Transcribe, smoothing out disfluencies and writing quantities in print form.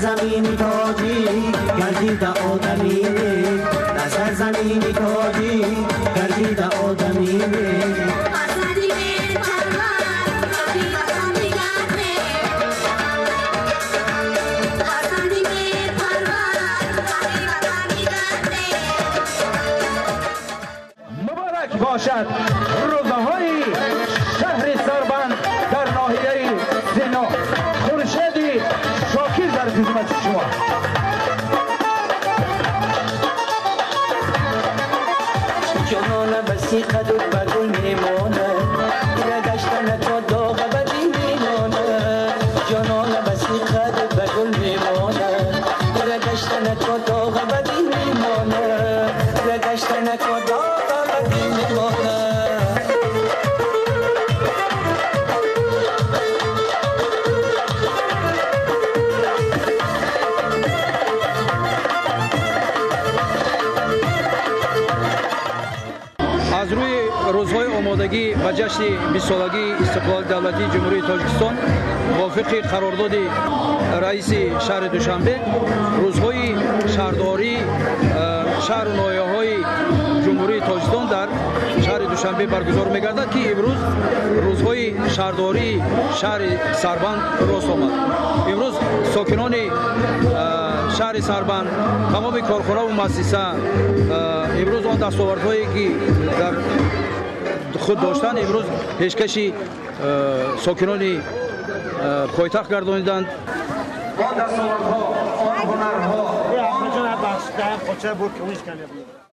زمین تاجی گردید آدمی در سرزمین تاجی گردید آدمی مبارک باشد روزهای شهر سربند در ناحیه زنا. خورشید شاکر در خدمت شما. جانان بسی قد و بگل میمانه گشتن تا داغ بدی میمانه جانان بسی قد و بگل میمانه گشتن تا داغ بدی میمانه گشتن تا داغ بدی میمانه از روی روزهای آمادگی و جشن 20 سالگی استقلال دولتی جمهوری تاجیکستان موافق قرارداد رئیس شهر دوشنبه روزهای شهرداری شهر و ناحیه‌های جمهوری تاجیکستان در شهر دوشنبه برگزار می‌گردد که امروز روزهای شهرداری شهر سربند راست آمد. امروز ساکنان شهر سربند تمام کارخانه و مؤسسه امروز آن دستاوردهایی که در خود داشتند امروز پیشکشی ساکنان پایتخت گردانیدند. آن دستاوردها آن هنرها